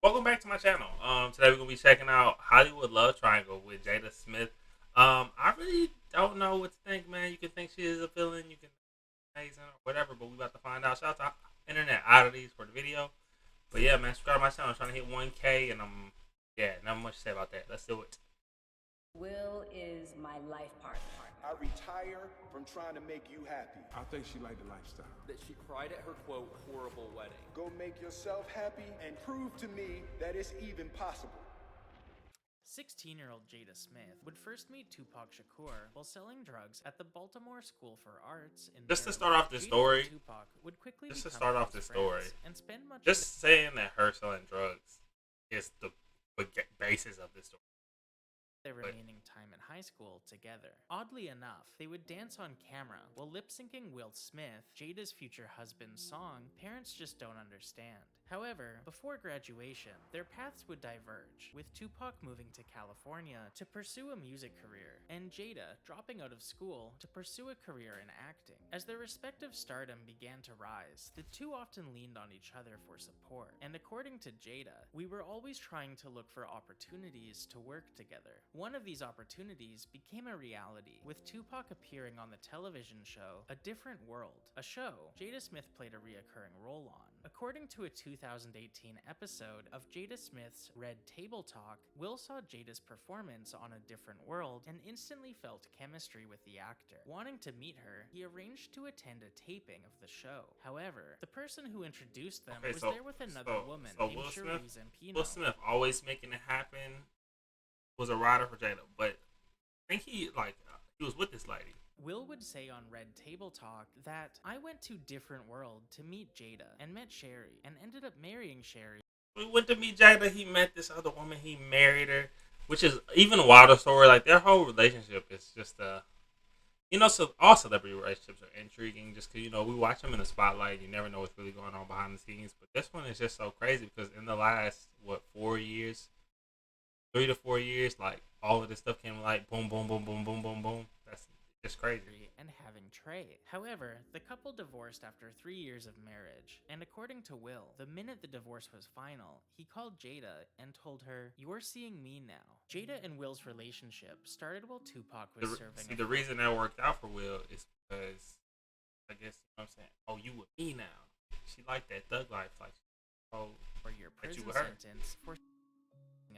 Welcome back to my channel. Today we're gonna be checking out Hollywood Love Triangle with Jada Smith. I really don't know what to think, man. You can think she is a villain, you can think amazing or whatever, but we about to find out. Shout out to Internet Oddities for the video. But yeah, man, subscribe to my channel. I'm trying to hit 1K, and not much to say about that. Let's do it. Will is my life partner. I retire from trying to make you happy. I think she liked the lifestyle. That she cried at her, quote, horrible wedding. Go make yourself happy and prove to me that it's even possible. 16-year-old Jada Smith would first meet Tupac Shakur while selling drugs at the Baltimore School for Arts in Just to Maryland. start off this Jada story, and Tupac would quickly just to become start off close this story, friends and spend much of just saying that her selling drugs is the basis of this story. their remaining time in high school together. Oddly enough, they would dance on camera while lip-syncing Will Smith, Jada's future husband's song, Parents Just Don't Understand. However, before graduation, their paths would diverge, with Tupac moving to California to pursue a music career, and Jada dropping out of school to pursue a career in acting. As their respective stardom began to rise, the two often leaned on each other for support, and according to Jada, we were always trying to look for opportunities to work together. One of these opportunities became a reality, with Tupac appearing on the television show A Different World, a show Jada Smith played a reoccurring role on. According to a 2018 episode of Jada Smith's Red Table Talk, Will saw Jada's performance on A Different World and instantly felt chemistry with the actor. Wanting to meet her, he arranged to attend a taping of the show. However, the person who introduced them was there with another woman named Cherie Zampino. Will Smith always making it happen. Was a rider for Jada, but I think he was with this lady. Will would say on Red Table Talk that I went to Different World to meet Jada and met Cherie and ended up marrying Cherie. We went to meet Jada. He met this other woman. He married her, which is even a wilder story. Like their whole relationship is just so all celebrity relationships are intriguing. Just because we watch them in the spotlight, you never know what's really going on behind the scenes. But this one is just so crazy because in the last 4 years. 3 to 4 years, like all of this stuff came like boom, boom, boom, boom, boom, boom, boom. That's just crazy. And having Trey. However, the couple divorced after 3 years of marriage, and according to Will, the minute the divorce was final, he called Jada and told her, "You're seeing me now." Jada and Will's relationship started while Tupac was serving. The reason that worked out for Will is because, I guess, you know what I'm saying, oh, you with me now. She liked that thug life, like, oh, for your prison sentence for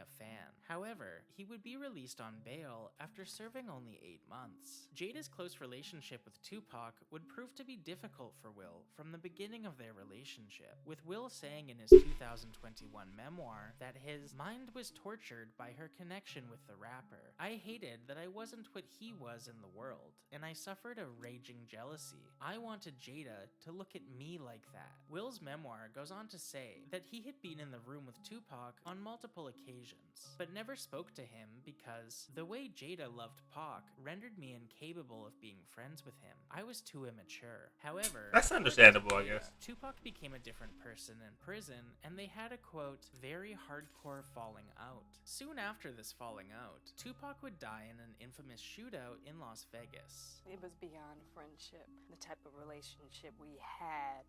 a fan. However, he would be released on bail after serving only 8 months. Jada's close relationship with Tupac would prove to be difficult for Will from the beginning of their relationship, with Will saying in his 2021 memoir that his mind was tortured by her connection with the rapper. "I hated that I wasn't what he was in the world, and I suffered a raging jealousy. I wanted Jada to look at me like that." Will's memoir goes on to say that he had been in the room with Tupac on multiple occasions, but never spoke to him because the way Jada loved Pac rendered me incapable of being friends with him. I was too immature. However, that's understandable, I guess. Tupac became a different person in prison, and they had a, quote, very hardcore falling out. Soon after this falling out, Tupac would die in an infamous shootout in Las Vegas. It was beyond friendship, the type of relationship we had.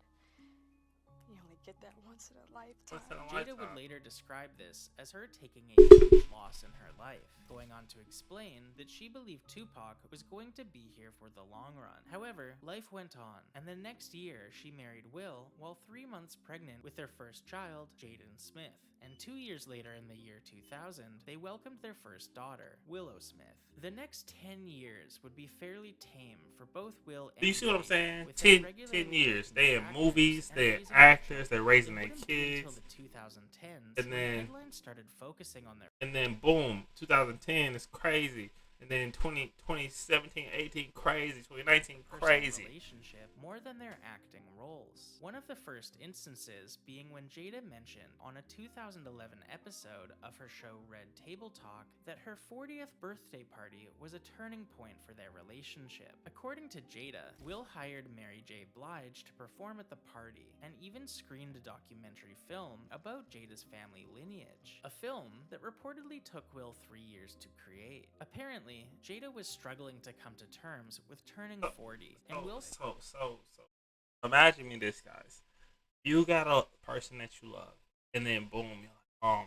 You only get that once in a lifetime. Jada would later describe this as her taking a huge loss in her life, going on to explain that she believed Tupac was going to be here for the long run. However, life went on, and the next year she married Will while 3 months pregnant with their first child, Jaden Smith. And 2 years later in the year 2000, they welcomed their first daughter, Willow Smith. The next 10 years would be fairly tame for both Will and Do you see what I'm saying? Jada, 10 years. They in movies, they're actors, they're raising their kids. Until the 2010s, and then headlines started focusing on their. And then boom, 2010 is crazy. And then 2017, 18, crazy. 2019, crazy. Relationship more than their acting roles. One of the first instances being when Jada mentioned on a 2011 episode of her show Red Table Talk that her 40th birthday party was a turning point for their relationship. According to Jada, Will hired Mary J. Blige to perform at the party and even screened a documentary film about Jada's family lineage, a film that reportedly took Will 3 years to create. Apparently, Jada was struggling to come to terms with turning 40, and Will. So. Imagine me this, guys. You got a person that you love, and then boom, you're like, oh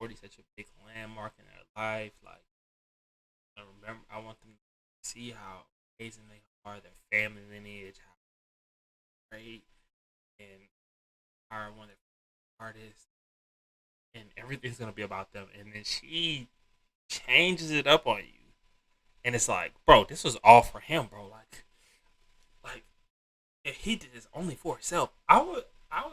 40 such a big landmark in their life. Like, I want them to see how amazing they are, their family lineage, how great, and hire one of their artists, and everything's gonna be about them. And then she changes it up on you, and it's like, bro, this was all for him, bro. Like if he did this only for himself, I would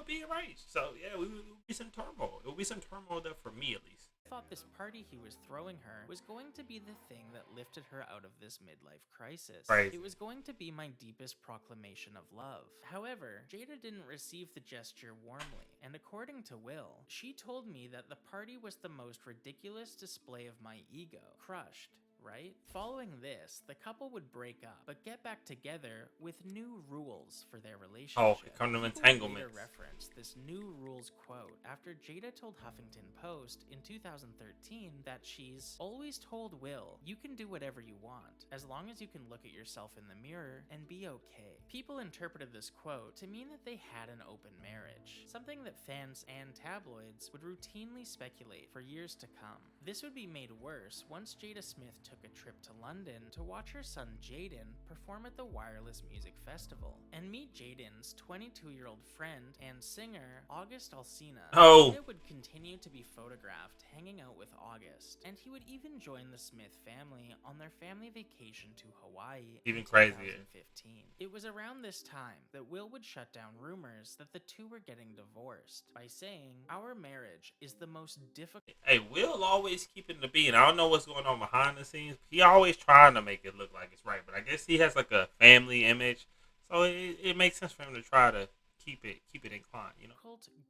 be enraged. So yeah, it would be some turmoil. It would be some turmoil there for me at least. I thought this party he was throwing her was going to be the thing that lifted her out of this midlife crisis. Crazy. It was going to be my deepest proclamation of love. However, Jada didn't receive the gesture warmly, and according to Will, she told me that the party was the most ridiculous display of my ego. Crushed. Right? Following this, the couple would break up, but get back together with new rules for their relationship. Oh, come to People entanglements. later referenced this new rules quote after Jada told Huffington Post in 2013 that she's always told Will, you can do whatever you want, as long as you can look at yourself in the mirror and be okay. People interpreted this quote to mean that they had an open marriage, something that fans and tabloids would routinely speculate for years to come. This would be made worse once Jada Smith took a trip to London to watch her son Jaden perform at the Wireless Music Festival and meet Jaden's 22-year-old friend and singer August Alsina. Oh. Jada would continue to be photographed hanging out with August, and he would even join the Smith family on their family vacation to Hawaii Even in crazier. 2015. It was around this time that Will would shut down rumors that the two were getting divorced by saying, our marriage is the most difficult. Hey, Will always keeping the beat. I don't know what's going on behind the scenes. He always trying to make it look like it's right, but I guess he has like a family image, so it makes sense for him to try to keep it inclined, you know.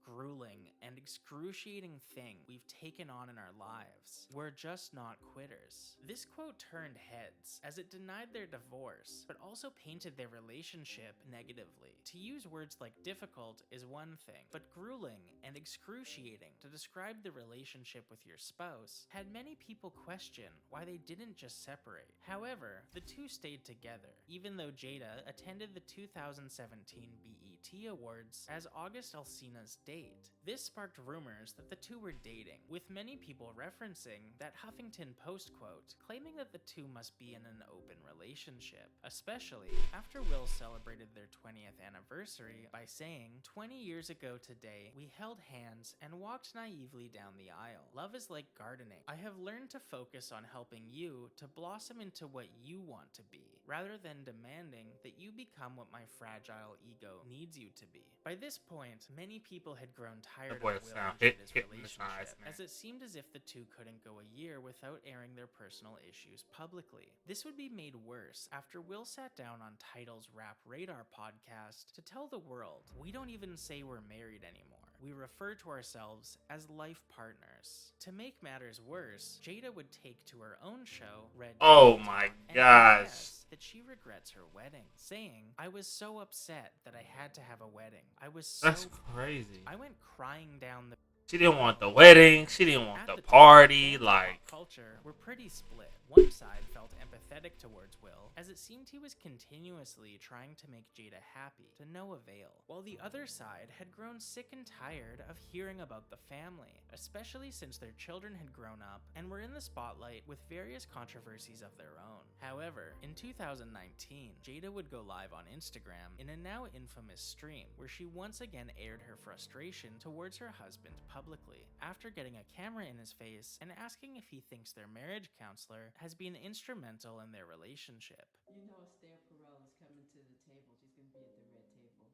Grueling and excruciating thing we've taken on in our lives. We're just not quitters. This quote turned heads as it denied their divorce, but also painted their relationship negatively. To use words like difficult is one thing, but grueling and excruciating to describe the relationship with your spouse had many people question why they didn't just separate. However, the two stayed together, even though Jada attended the 2017 BET Awards as August Alsina's date. This sparked rumors that the two were dating, with many people referencing that Huffington Post quote, claiming that the two must be in an open relationship, especially after Will celebrated their 20th anniversary by saying, 20 years ago today, we held hands and walked naively down the aisle. Love is like gardening. I have learned to focus on helping you to blossom into what you want to be, rather than demanding that you become what my fragile ego needs you to be. By this point, many people had grown tired of Will and Jada's relationship, as it seemed as if the two couldn't go a year without airing their personal issues publicly. This would be made worse after Will sat down on Tidal's Rap Radar podcast to tell the world, we don't even say we're married anymore. We refer to ourselves as life partners. To make matters worse, Jada would take to her own show, Red Oh Dot, my and gosh. confess that she regrets her wedding, saying, I was so upset that I had to have a wedding. I was so That's crazy. I went crying down the She didn't want the wedding. She didn't want At the time, party. fans of Like, pop culture were pretty split. One side felt empathetic towards Will, as it seemed he was continuously trying to make Jada happy, to no avail, while the other side had grown sick and tired of hearing about the family, especially since their children had grown up and were in the spotlight with various controversies of their own. However, in 2019, Jada would go live on Instagram in a now infamous stream where she once again aired her frustration towards her husband publicly, after getting a camera in his face and asking if he thinks their marriage counselor has been instrumental in their relationship. You know Esther Perel is coming to the table. She's going to be at the red table.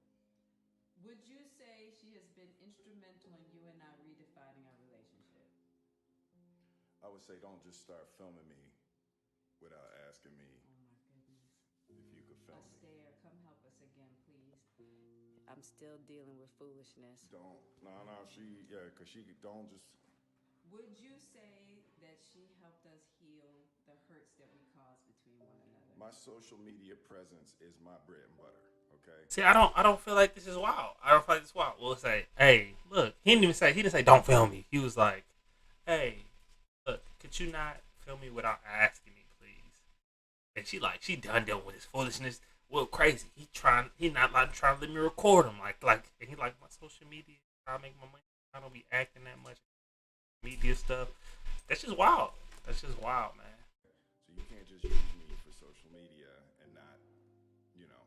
Would you say she has been instrumental in you and I redefining our relationship? I would say don't just start filming me without asking me Oh my goodness. if you could film me. Esther, come help us again, please. I'm still dealing with foolishness. Don't, cause she don't just, Would you say that she helped us heal the hurts that we caused between one another? my social media presence is my bread and butter, okay? see, I don't feel like this is wild. I don't feel like this is wild. We'll say, hey, look. He didn't say, don't film me. He was like, hey, look, could you not film me without asking me, please? And she done dealing with his foolishness. Well, crazy. He not like trying to let me record him. And he like, my social media, I make my money. I don't be acting that much. Media stuff. That's just wild. That's just wild, man. So you can't just use me for social media and not,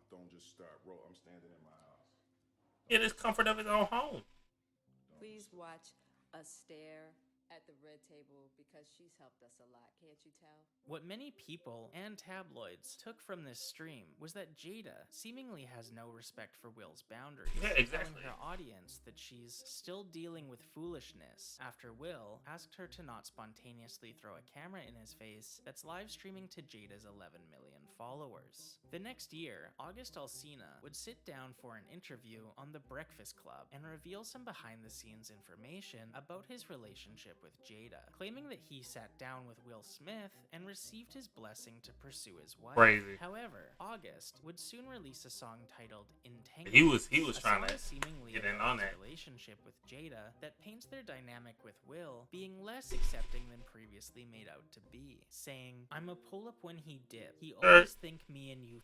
don't just start I'm standing in my house. In his comfort of his own home. Please watch us stare at the red table because she's helped us a lot. Can't you tell? What many people and tabloids took from this stream was that Jada seemingly has no respect for Will's boundaries, Yeah, exactly. telling her audience that she's still dealing with foolishness after Will asked her to not spontaneously throw a camera in his face that's live streaming to Jada's 11 million followers. The next year, August Alsina would sit down for an interview on The Breakfast Club and reveal some behind-the-scenes information about his relationship with Jada, claiming that he sat down with Will Smith and received his blessing to pursue his wife. Crazy. However, August would soon release a song titled Entangled. He was a trying song to seemingly get in about on his that. relationship with Jada that paints their dynamic with Will being less accepting than previously made out to be, saying, "I'm a pull up when he dip. He always think me and you.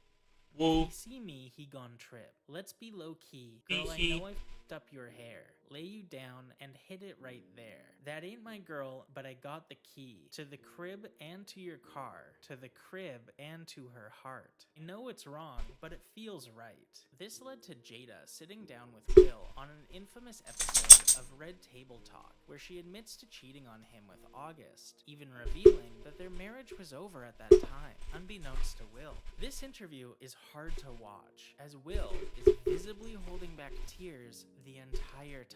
Woo. He see me, he gone trip. Let's be low key. Girl, I know I f***ed up your hair. Lay you down and hit it right there. That ain't my girl, but I got the key. To the crib and to your car. To the crib and to her heart. I know it's wrong, but it feels right." This led to Jada sitting down with Will on an infamous episode of Red Table Talk, where she admits to cheating on him with August, even revealing that their marriage was over at that time, unbeknownst to Will. This interview is hard to watch, as Will is visibly holding back tears the entire time,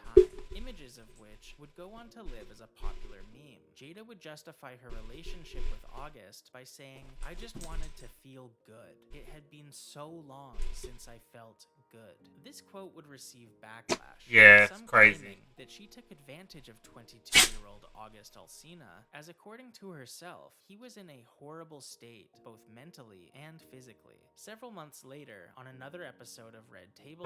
images of which would go on to live as a popular meme. Jada would justify her relationship with August by saying, "I just wanted to feel good. It had been so long since I felt good." This quote would receive backlash. Yeah, some it's crazy. claiming that she took advantage of 22-year-old August Alsina, as according to herself, he was in a horrible state, both mentally and physically. Several months later, on another episode of Red Table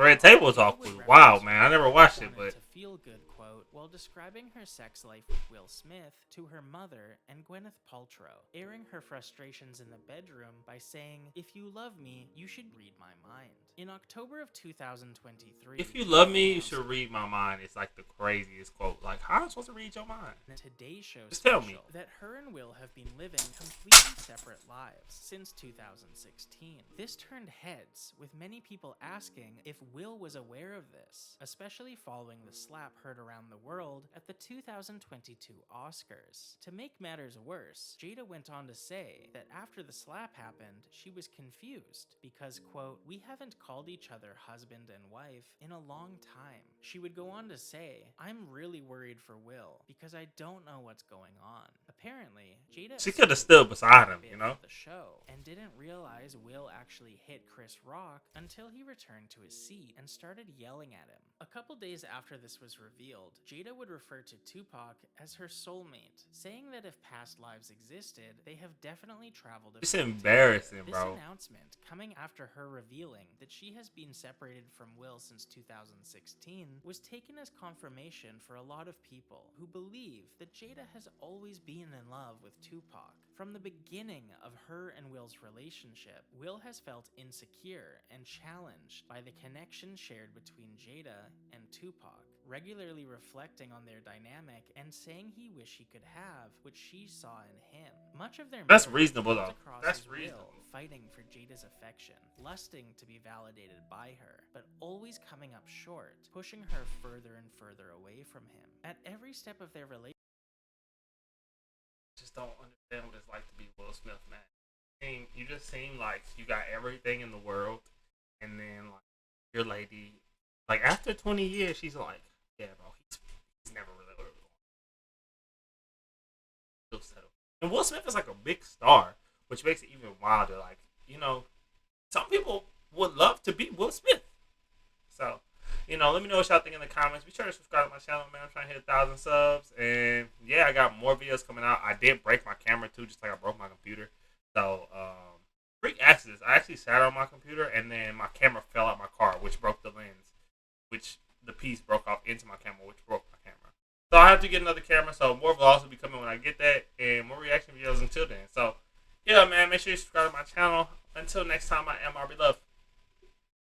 Talk was wild, man. I never watched it, but to feel good quote while describing her sex life with Will Smith to her mother and Gwyneth Paltrow, airing her frustrations in the bedroom by saying, "If you love me, you should read my mind." In October of 2023, if you love me, you should read my mind. It's like the craziest quote. Like, how am I supposed to read your mind? Today Show Just tell me. that her and Will have been living completely separate lives since 2016. This turned heads, with many people asking if Will was aware of this, especially following the slap heard around the world at the 2022 Oscars. To make matters worse, Jada went on to say that after the slap happened, she was confused because, quote, "We haven't called each other husband and wife in a long time." She would go on to say, "I'm really worried for Will because I don't know what's going on." Apparently, Jada She could have stood beside him, you know? the show and didn't realize Will actually hit Chris Rock until he returned to his seat and started yelling at him. A couple days after this was revealed, Jada would refer to Tupac as her soulmate, saying that if past lives existed, they have definitely traveled. It's embarrassing, This bro. announcement coming after her revealing that she has been separated from Will since 2016 was taken as confirmation for a lot of people who believe that Jada has always been in love with Tupac. From the beginning of her and Will's relationship, Will has felt insecure and challenged by the connection shared between Jada and Tupac, regularly reflecting on their dynamic and saying he wished he could have what she saw in him. Much of their That's marriage reasonable, comes though. across That's as Will reasonable. fighting for Jada's affection, lusting to be validated by her, but always coming up short, pushing her further and further away from him. At every step of their relationship, Just don't understand what it's like to be Will Smith, man. You just seem like you got everything in the world, and then like your lady, like after 20 years, she's like, "Yeah, bro, he's never really still settled." And Will Smith is like a big star, which makes it even wilder. Like, some people would love to be Will Smith. So, let me know what y'all think in the comments. Be sure to subscribe to my channel, man. I'm trying to hit 1,000 subs. And yeah, I got more videos coming out. I did break my camera too, just like I broke my computer. So, freak accidents. I actually sat on my computer and then my camera fell out my car, which broke the lens, which the piece broke off into my camera, which broke my camera. So I have to get another camera. So more vlogs will be coming when I get that, and more reaction videos until then. So yeah, man, make sure you subscribe to my channel. Until next time, I am RB Love.